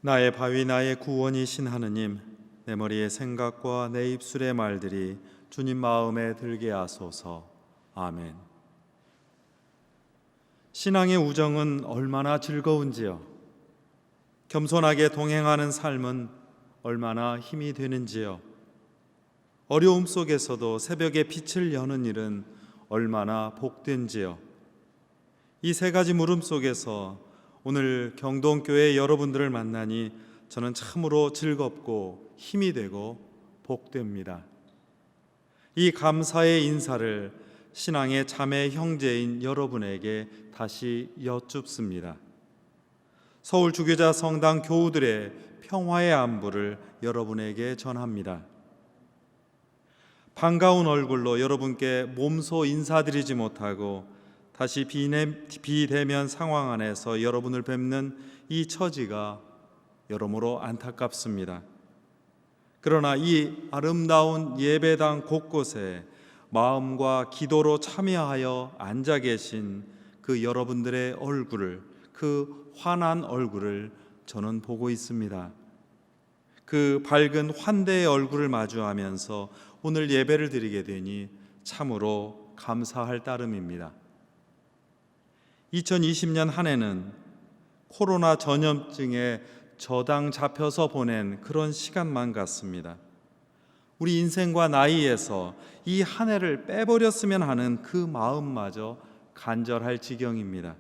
나의 바위 나의 구원이신 하느님, 내 머리의 생각과 내 입술의 말들이 주님 마음에 들게 하소서. 아멘. 신앙의 우정은 얼마나 즐거운지요. 겸손하게 동행하는 삶은 얼마나 힘이 되는지요. 어려움 속에서도 새벽에 빛을 여는 일은 얼마나 복된지요. 이 세 가지 물음 속에서 오늘 경동교회 여러분들을 만나니 저는 참으로 즐겁고 힘이 되고 복됩니다. 이 감사의 인사를 신앙의 자매 형제인 여러분에게 다시 여쭙습니다. 서울 주교자 성당 교우들의 평화의 안부를 여러분에게 전합니다. 반가운 얼굴로 여러분께 몸소 인사드리지 못하고 다시 비대면 상황 안에서 여러분을 뵙는 이 처지가 여러모로 안타깝습니다. 그러나 이 아름다운 예배당 곳곳에 마음과 기도로 참여하여 앉아 계신 그 여러분들의 얼굴을, 그 환한 얼굴을 저는 보고 있습니다. 그 밝은 환대의 얼굴을 마주하면서 오늘 예배를 드리게 되니 참으로 감사할 따름입니다. 2020년 한 해는 코로나 전염증에 저당 잡혀서 보낸 그런 시간만 같습니다. 우리 인생과 나이에서 이 한 해를 빼버렸으면 하는 그 마음마저 간절할 지경입니다.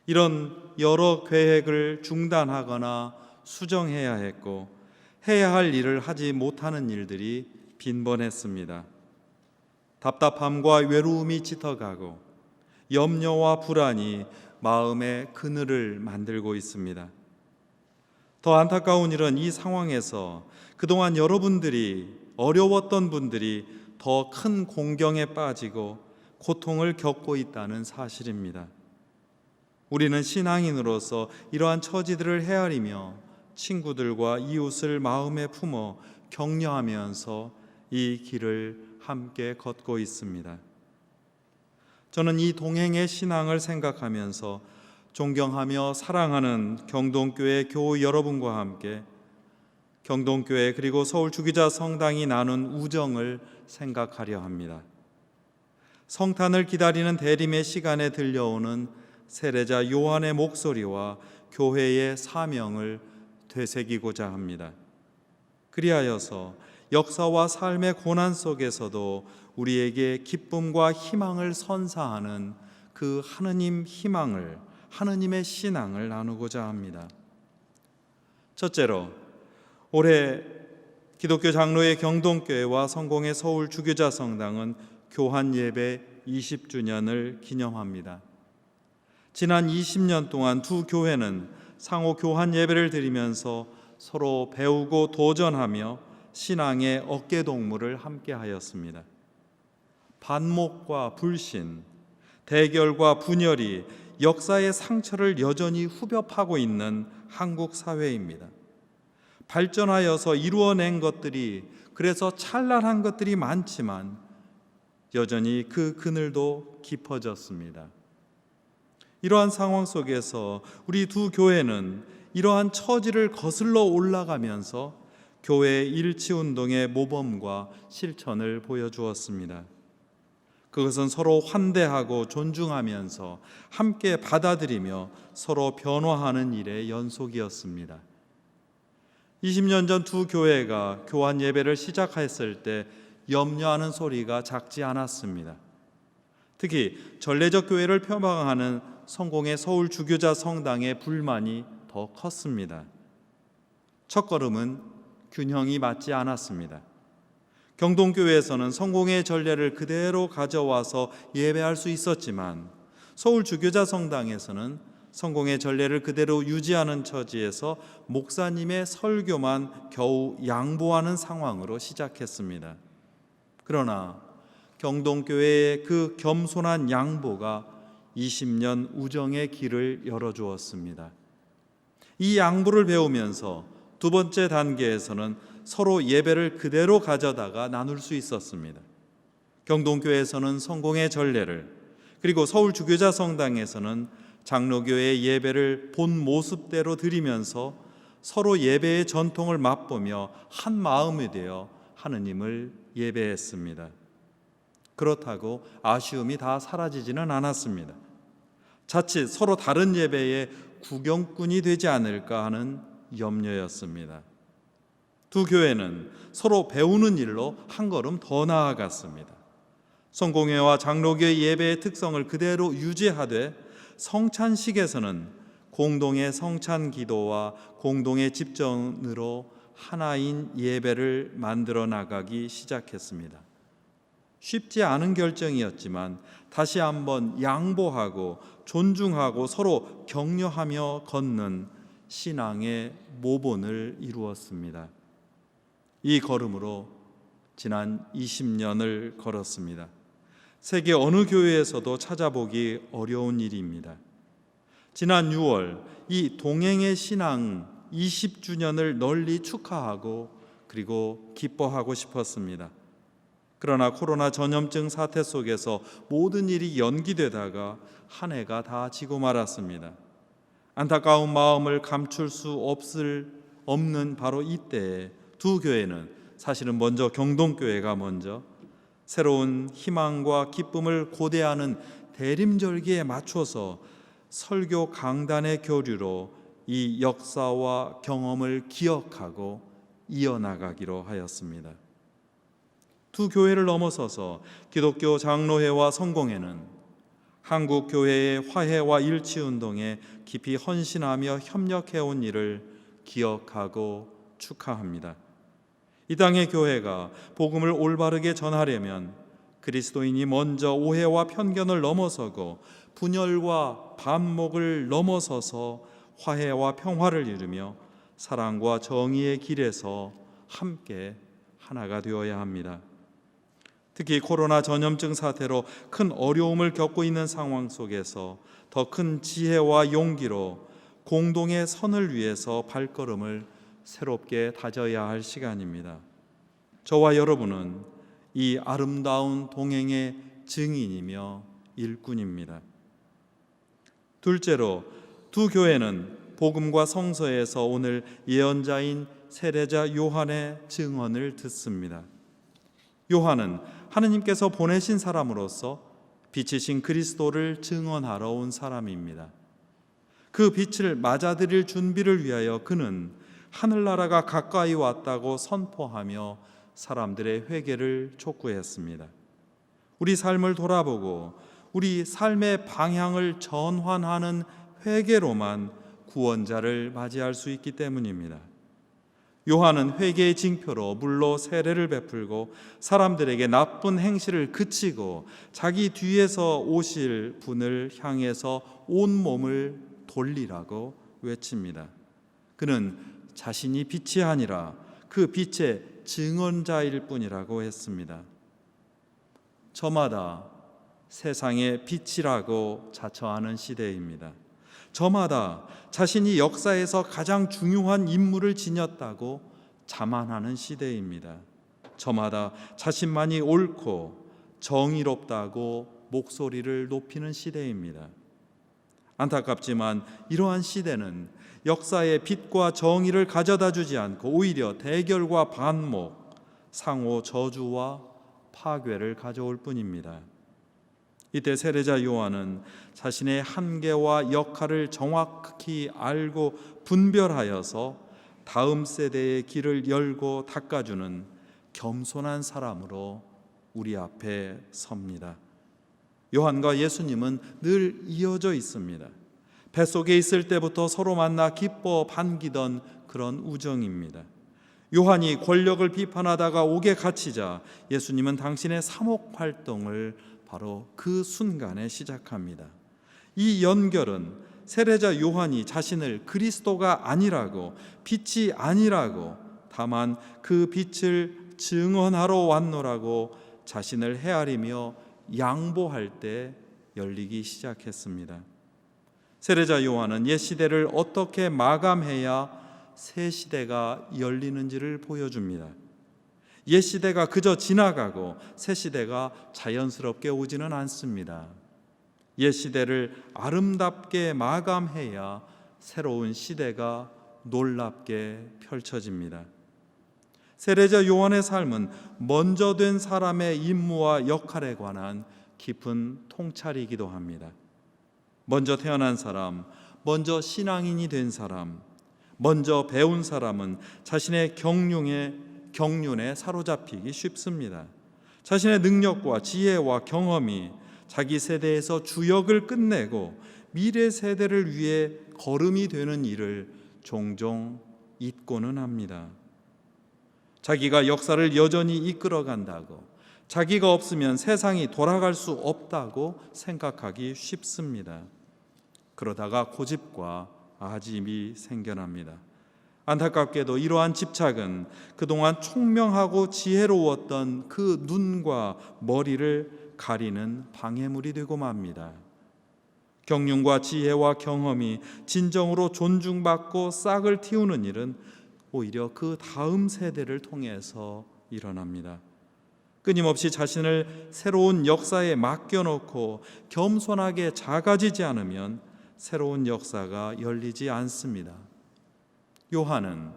이런 여러 계획을 중단하거나 수정해야 했고 해야 할 일을 하지 못하는 일들이 빈번했습니다. 답답함과 외로움이 짙어가고 염려와 불안이 마음의 그늘을 만들고 있습니다. 더 안타까운 일은 이 상황에서 그동안 여러분들이 어려웠던 분들이 더 큰 공경에 빠지고 고통을 겪고 있다는 사실입니다. 우리는 신앙인으로서 이러한 처지들을 헤아리며 친구들과 이웃을 마음에 품어 격려하면서 이 길을 함께 걷고 있습니다. 저는 이 동행의 신앙을 생각하면서 존경하며 사랑하는 경동교회 교우 여러분과 함께 경동교회 그리고 서울 주기자 성당이 나눈 우정을 생각하려 합니다. 성탄을 기다리는 대림의 시간에 들려오는 세례자 요한의 목소리와 교회의 사명을 되새기고자 합니다. 그리하여서 역사와 삶의 고난 속에서도 우리에게 기쁨과 희망을 선사하는 그 하느님 희망을, 하느님의 신앙을 나누고자 합니다. 첫째로, 올해 기독교 장로의 경동교회와 성공의 서울 주교자 성당은 교환 예배 20주년을 기념합니다. 지난 20년 동안 두 교회는 상호 교환 예배를 드리면서 서로 배우고 도전하며 신앙의 어깨동무를 함께 하였습니다. 반목과 불신, 대결과 분열이 역사의 상처를 여전히 후벼 파고 있는 한국 사회입니다. 발전하여서 이루어낸 것들이 그래서 찬란한 것들이 많지만 여전히 그 그늘도 깊어졌습니다. 이러한 상황 속에서 우리 두 교회는 이러한 처지를 거슬러 올라가면서 교회 일치운동의 모범과 실천을 보여주었습니다. 그것은 서로 환대하고 존중하면서 함께 받아들이며 서로 변화하는 일의 연속이었습니다. 20년 전 두 교회가 교환 예배를 시작했을 때 염려하는 소리가 작지 않았습니다. 특히 전례적 교회를 표방하는 성공의 서울 주교자 성당의 불만이 더 컸습니다. 첫걸음은 균형이 맞지 않았습니다. 경동교회에서는 성공의 전례를 그대로 가져와서 예배할 수 있었지만 서울 주교자 성당에서는 성공의 전례를 그대로 유지하는 처지에서 목사님의 설교만 겨우 양보하는 상황으로 시작했습니다. 그러나 경동교회의 그 겸손한 양보가 20년 우정의 길을 열어주었습니다. 이 양보를 배우면서 두 번째 단계에서는 서로 예배를 그대로 가져다가 나눌 수 있었습니다. 경동교회에서는 성공의 전례를, 그리고 서울 주교자 성당에서는 장로교회의 예배를 본 모습대로 드리면서 서로 예배의 전통을 맛보며 한 마음이 되어 하느님을 예배했습니다. 그렇다고 아쉬움이 다 사라지지는 않았습니다. 자칫 서로 다른 예배에 구경꾼이 되지 않을까 하는 염려였습니다. 두 교회는 서로 배우는 일로 한 걸음 더 나아갔습니다. 성공회와 장로교의 예배의 특성을 그대로 유지하되 성찬식에서는 공동의 성찬 기도와 공동의 집전으로 하나인 예배를 만들어 나가기 시작했습니다. 쉽지 않은 결정이었지만 다시 한번 양보하고 존중하고 서로 격려하며 걷는 신앙의 모본을 이루었습니다. 이 걸음으로 지난 20년을 걸었습니다. 세계 어느 교회에서도 찾아보기 어려운 일입니다. 지난 6월 이 동행의 신앙 20주년을 널리 축하하고 그리고 기뻐하고 싶었습니다. 그러나 코로나 전염증 사태 속에서 모든 일이 연기되다가 한 해가 다 지고 말았습니다. 안타까운 마음을 감출 수 없는 바로 이때에 두 교회는 사실은 먼저 경동교회가 먼저 새로운 희망과 기쁨을 고대하는 대림절기에 맞춰서 설교 강단의 교류로 이 역사와 경험을 기억하고 이어나가기로 하였습니다. 두 교회를 넘어서서 기독교 장로회와 성공회는 한국 교회의 화해와 일치운동에 깊이 헌신하며 협력해온 일을 기억하고 축하합니다. 이 땅의 교회가 복음을 올바르게 전하려면 그리스도인이 먼저 오해와 편견을 넘어서고 분열과 반목을 넘어서서 화해와 평화를 이루며 사랑과 정의의 길에서 함께 하나가 되어야 합니다. 특히 코로나 전염증 사태로 큰 어려움을 겪고 있는 상황 속에서 더 큰 지혜와 용기로 공동의 선을 위해서 발걸음을 새롭게 다져야 할 시간입니다. 저와 여러분은 이 아름다운 동행의 증인이며 일꾼입니다. 둘째로 두 교회는 복음과 성서에서 오늘 예언자인 세례자 요한의 증언을 듣습니다. 요한은 하느님께서 보내신 사람으로서 빛이신 그리스도를 증언하러 온 사람입니다. 그 빛을 맞아들일 준비를 위하여 그는 하늘나라가 가까이 왔다고 선포하며 사람들의 회개를 촉구했습니다. 우리 삶을 돌아보고 우리 삶의 방향을 전환하는 회개로만 구원자를 맞이할 수 있기 때문입니다. 요한은 회개의 징표로 물로 세례를 베풀고 사람들에게 나쁜 행실을 그치고 자기 뒤에서 오실 분을 향해서 온몸을 돌리라고 외칩니다. 그는 자신이 빛이 아니라 그 빛의 증언자일 뿐이라고 했습니다. 저마다 세상의 빛이라고 자처하는 시대입니다. 저마다 자신이 역사에서 가장 중요한 임무를 지녔다고 자만하는 시대입니다. 저마다 자신만이 옳고 정의롭다고 목소리를 높이는 시대입니다. 안타깝지만 이러한 시대는 역사의 빛과 정의를 가져다 주지 않고 오히려 대결과 반목, 상호 저주와 파괴를 가져올 뿐입니다. 이때 세례자 요한은 자신의 한계와 역할을 정확히 알고 분별하여서 다음 세대의 길을 열고 닦아주는 겸손한 사람으로 우리 앞에 섭니다. 요한과 예수님은 늘 이어져 있습니다. 뱃속에 있을 때부터 서로 만나 기뻐 반기던 그런 우정입니다. 요한이 권력을 비판하다가 옥에 갇히자 예수님은 당신의 사목 활동을 바로 그 순간에 시작합니다. 이 연결은 세례자 요한이 자신을 그리스도가 아니라고, 빛이 아니라고, 다만 그 빛을 증언하러 왔노라고 자신을 헤아리며 양보할 때 열리기 시작했습니다. 세례자 요한은 옛 시대를 어떻게 마감해야 새 시대가 열리는지를 보여줍니다. 옛 시대가 그저 지나가고 새 시대가 자연스럽게 오지는 않습니다. 옛 시대를 아름답게 마감해야 새로운 시대가 놀랍게 펼쳐집니다. 세례자 요한의 삶은 먼저 된 사람의 임무와 역할에 관한 깊은 통찰이기도 합니다. 먼저 태어난 사람, 먼저 신앙인이 된 사람, 먼저 배운 사람은 자신의 경륜에 사로잡히기 쉽습니다. 자신의 능력과 지혜와 경험이 자기 세대에서 주역을 끝내고 미래 세대를 위해 거름이 되는 일을 종종 잊고는 합니다. 자기가 역사를 여전히 이끌어간다고, 자기가 없으면 세상이 돌아갈 수 없다고 생각하기 쉽습니다. 그러다가 고집과 아집이 생겨납니다. 안타깝게도 이러한 집착은 그동안 총명하고 지혜로웠던 그 눈과 머리를 가리는 방해물이 되고 맙니다. 경륜과 지혜와 경험이 진정으로 존중받고 싹을 틔우는 일은 오히려 그 다음 세대를 통해서 일어납니다. 끊임없이 자신을 새로운 역사에 맡겨놓고 겸손하게 작아지지 않으면 새로운 역사가 열리지 않습니다. 요한은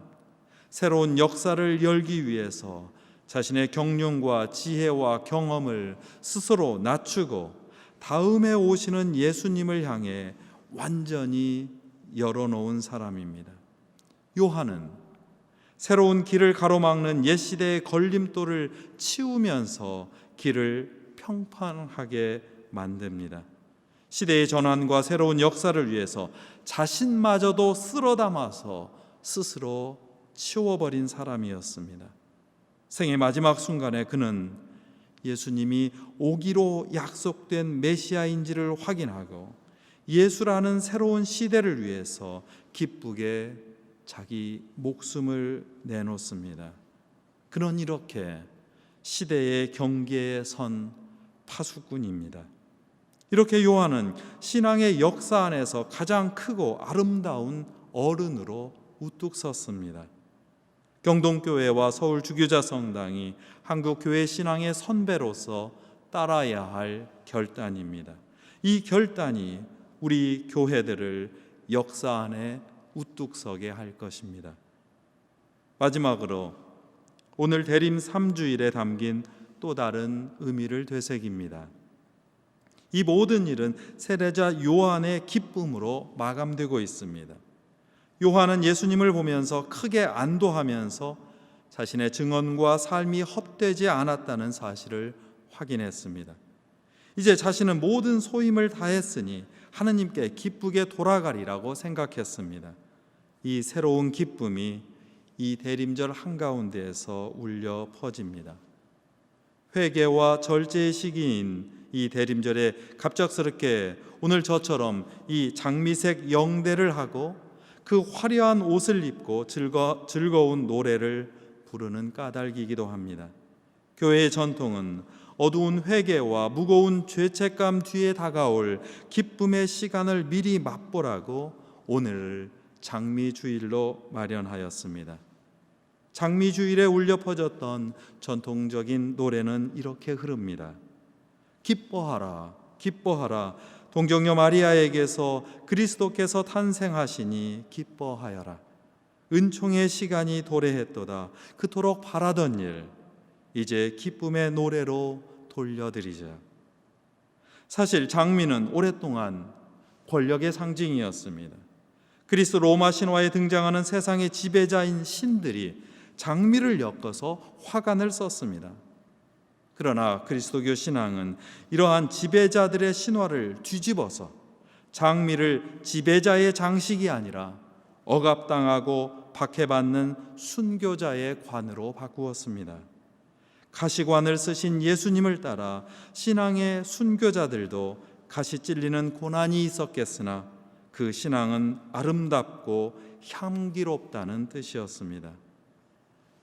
새로운 역사를 열기 위해서 자신의 경륜과 지혜와 경험을 스스로 낮추고 다음에 오시는 예수님을 향해 완전히 열어놓은 사람입니다. 요한은 새로운 길을 가로막는 옛 시대의 걸림돌을 치우면서 길을 평판하게 만듭니다. 시대의 전환과 새로운 역사를 위해서 자신마저도 쓸어 담아서 스스로 치워버린 사람이었습니다. 생의 마지막 순간에 그는 예수님이 오기로 약속된 메시아인지를 확인하고 예수라는 새로운 시대를 위해서 기쁘게 자기 목숨을 내놓습니다. 그는 이렇게 시대의 경계에 선 파수꾼입니다. 이렇게 요한은 신앙의 역사 안에서 가장 크고 아름다운 어른으로 우뚝 섰습니다. 경동교회와 서울 주교자 성당이 한국 교회 신앙의 선배로서 따라야 할 결단입니다. 이 결단이 우리 교회들을 역사 안에 우뚝 서게 할 것입니다. 마지막으로 오늘 대림 3주일에 담긴 또 다른 의미를 되새깁니다. 이 모든 일은 세례자 요한의 기쁨으로 마감되고 있습니다. 요한은 예수님을 보면서 크게 안도하면서 자신의 증언과 삶이 헛되지 않았다는 사실을 확인했습니다. 이제 자신은 모든 소임을 다했으니 하느님께 기쁘게 돌아가리라고 생각했습니다. 이 새로운 기쁨이 이 대림절 한가운데에서 울려 퍼집니다. 회개와 절제의 시기인 이 대림절에 갑작스럽게 오늘 저처럼 이 장미색 영대를 하고 그 화려한 옷을 입고 즐거운 노래를 부르는 까닭이기도 합니다. 교회의 전통은 어두운 회개와 무거운 죄책감 뒤에 다가올 기쁨의 시간을 미리 맛보라고 오늘을 장미주일로 마련하였습니다. 장미주일에 울려 퍼졌던 전통적인 노래는 이렇게 흐릅니다. 기뻐하라, 기뻐하라. 동정녀 마리아에게서 그리스도께서 탄생하시니 기뻐하여라. 은총의 시간이 도래했도다. 그토록 바라던 일 이제 기쁨의 노래로 돌려드리자. 사실 장미는 오랫동안 권력의 상징이었습니다. 그리스 로마 신화에 등장하는 세상의 지배자인 신들이 장미를 엮어서 화관을 썼습니다. 그러나 그리스도교 신앙은 이러한 지배자들의 신화를 뒤집어서 장미를 지배자의 장식이 아니라 억압당하고 박해받는 순교자의 관으로 바꾸었습니다. 가시관을 쓰신 예수님을 따라 신앙의 순교자들도 가시 찔리는 고난이 있었겠으나 그 신앙은 아름답고 향기롭다는 뜻이었습니다.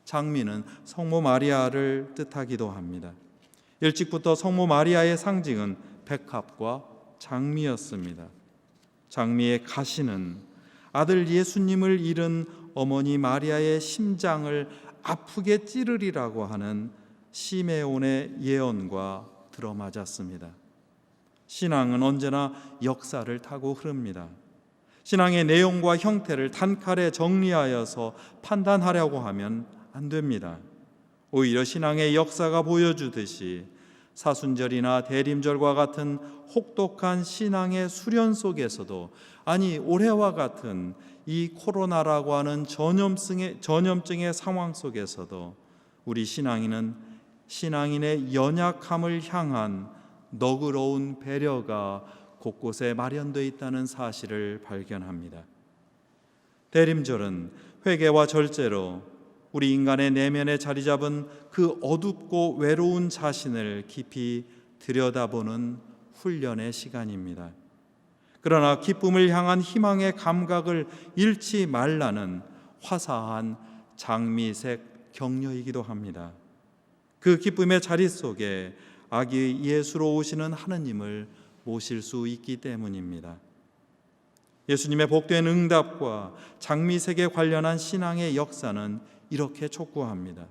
장미는 성모 마리아를 뜻하기도 합니다. 일찍부터 성모 마리아의 상징은 백합과 장미였습니다. 장미의 가시는 아들 예수님을 잃은 어머니 마리아의 심장을 아프게 찌르리라고 하는 시메온의 예언과 들어맞았습니다. 신앙은 언제나 역사를 타고 흐릅니다. 신앙의 내용과 형태를 단칼에 정리하여서 판단하려고 하면 안 됩니다. 오히려 신앙의 역사가 보여주듯이 사순절이나 대림절과 같은 혹독한 신앙의 수련 속에서도, 아니 올해와 같은 이 코로나라고 하는 전염증의 상황 속에서도 우리 신앙인의 연약함을 향한 너그러운 배려가 곳곳에 마련되어 있다는 사실을 발견합니다. 대림절은 회개와 절제로 우리 인간의 내면에 자리 잡은 그 어둡고 외로운 자신을 깊이 들여다보는 훈련의 시간입니다. 그러나 기쁨을 향한 희망의 감각을 잃지 말라는 화사한 장미색 격려이기도 합니다. 그 기쁨의 자리 속에 아기 예수로 오시는 하느님을 모실 수 있기 때문입니다. 예수님의 복된 응답과 장미색에 관련한 신앙의 역사는 이렇게 촉구합니다.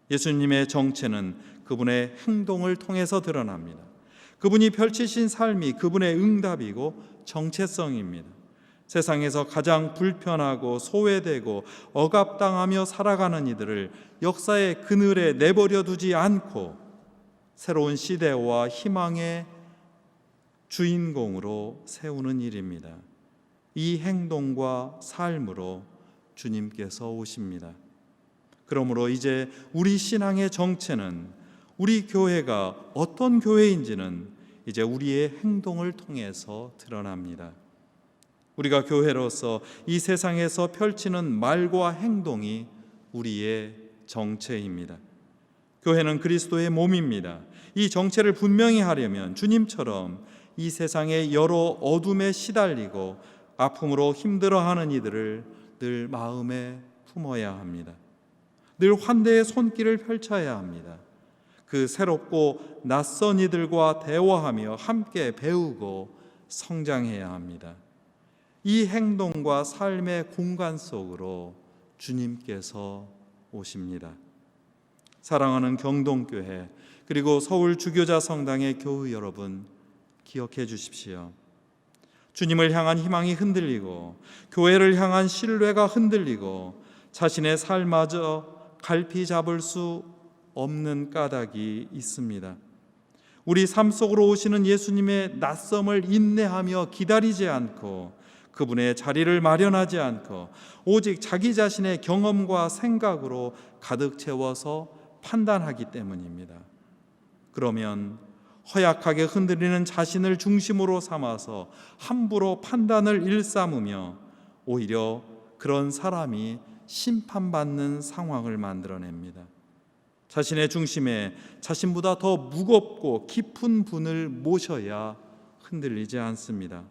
예수님의 정체는 그분의 행동을 통해서 드러납니다. 그분이 펼치신 삶이 그분의 응답이고 정체성입니다. 세상에서 가장 불편하고 소외되고 억압당하며 살아가는 이들을 역사의 그늘에 내버려 두지 않고 새로운 시대와 희망의 주인공으로 세우는 일입니다. 이 행동과 삶으로 주님께서 오십니다. 그러므로 이제 우리 신앙의 정체는, 우리 교회가 어떤 교회인지는 이제 우리의 행동을 통해서 드러납니다. 우리가 교회로서 이 세상에서 펼치는 말과 행동이 우리의 정체입니다. 교회는 그리스도의 몸입니다. 이 정체를 분명히 하려면 주님처럼 이 세상의 여러 어둠에 시달리고 아픔으로 힘들어하는 이들을 늘 마음에 품어야 합니다. 늘 환대의 손길을 펼쳐야 합니다. 그 새롭고 낯선 이들과 대화하며 함께 배우고 성장해야 합니다. 이 행동과 삶의 공간 속으로 주님께서 오십니다. 사랑하는 경동교회 그리고 서울 주교자 성당의 교우 여러분, 기억해 주십시오. 주님을 향한 희망이 흔들리고 교회를 향한 신뢰가 흔들리고 자신의 삶마저 갈피 잡을 수 없는 까닭이 있습니다. 우리 삶 속으로 오시는 예수님의 낯섦을 인내하며 기다리지 않고 그분의 자리를 마련하지 않고 오직 자기 자신의 경험과 생각으로 가득 채워서 판단하기 때문입니다. 그러면 허약하게 흔들리는 자신을 중심으로 삼아서 함부로 판단을 일삼으며 오히려 그런 사람이 심판받는 상황을 만들어냅니다. 자신의 중심에 자신보다 더 무겁고 깊은 분을 모셔야 흔들리지 않습니다.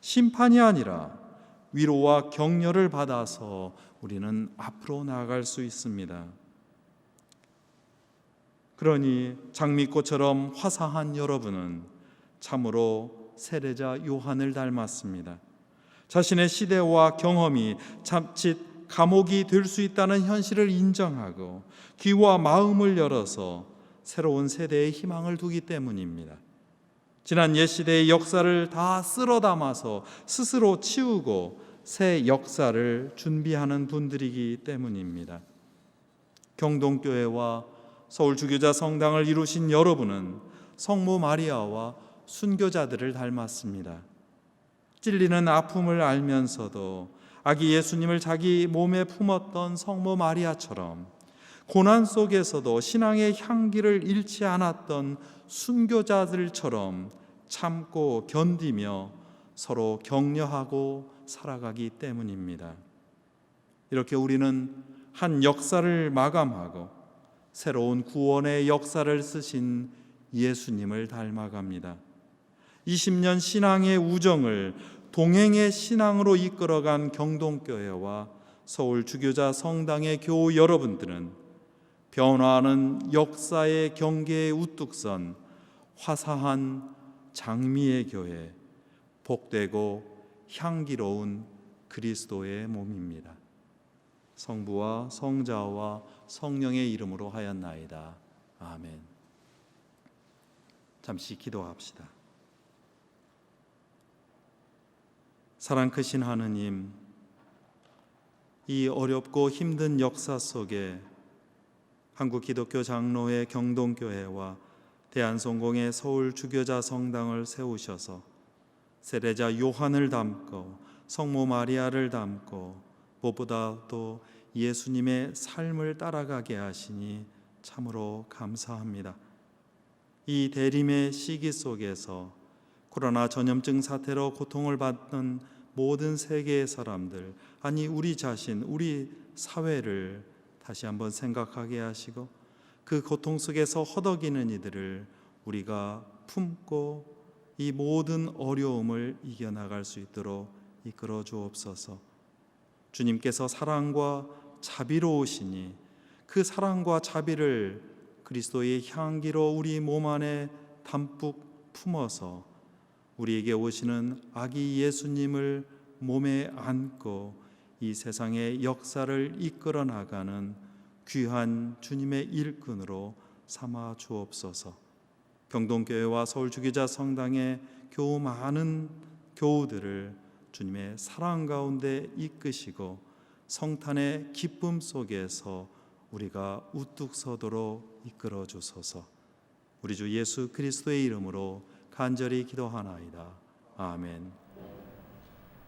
심판이 아니라 위로와 격려를 받아서 우리는 앞으로 나아갈 수 있습니다. 그러니 장미꽃처럼 화사한 여러분은 참으로 세례자 요한을 닮았습니다. 자신의 시대와 경험이 자칫 감옥이 될 수 있다는 현실을 인정하고 귀와 마음을 열어서 새로운 세대의 희망을 두기 때문입니다. 지난 옛시대의 역사를 다 쓸어 담아서 스스로 치우고 새 역사를 준비하는 분들이기 때문입니다. 경동교회와 서울 주교자 성당을 이루신 여러분은 성모 마리아와 순교자들을 닮았습니다. 찔리는 아픔을 알면서도 아기 예수님을 자기 몸에 품었던 성모 마리아처럼 고난 속에서도 신앙의 향기를 잃지 않았던 순교자들처럼 참고 견디며 서로 격려하고 살아가기 때문입니다. 이렇게 우리는 한 역사를 마감하고 새로운 구원의 역사를 쓰신 예수님을 닮아갑니다. 20년 신앙의 우정을 동행의 신앙으로 이끌어간 경동교회와 서울 주교자 성당의 교우 여러분들은 변화하는 역사의 경계에 우뚝 선 화사한 장미의 교회, 복되고 향기로운 그리스도의 몸입니다. 성부와 성자와 성령의 이름으로 하였나이다. 아멘. 잠시 기도합시다. 사랑 크신 하느님, 이 어렵고 힘든 역사 속에 한국 기독교 장로회 경동교회와 대한성공의 서울 주교자 성당을 세우셔서 세례자 요한을 담고 성모 마리아를 담고 무엇보다 또 예수님의 삶을 따라가게 하시니 참으로 감사합니다. 이 대림의 시기 속에서 코로나 전염증 사태로 고통을 받는 모든 세계의 사람들, 아니 우리 자신, 우리 사회를 다시 한번 생각하게 하시고 그 고통 속에서 허덕이는 이들을 우리가 품고 이 모든 어려움을 이겨나갈 수 있도록 이끌어 주옵소서. 주님께서 사랑과 자비로우시니 그 사랑과 자비를 그리스도의 향기로 우리 몸 안에 담뿍 품어서 우리에게 오시는 아기 예수님을 몸에 안고 이 세상의 역사를 이끌어 나가는 귀한 주님의 일꾼으로 삼아 주옵소서. 경동교회와 서울주교자 성당의 교우 많은 교우들을 주님의 사랑 가운데 이끄시고 성탄의 기쁨 속에서 우리가 우뚝 서도록 이끌어 주소서. 우리 주 예수 그리스도의 이름으로 간절히 기도하나이다. 아멘.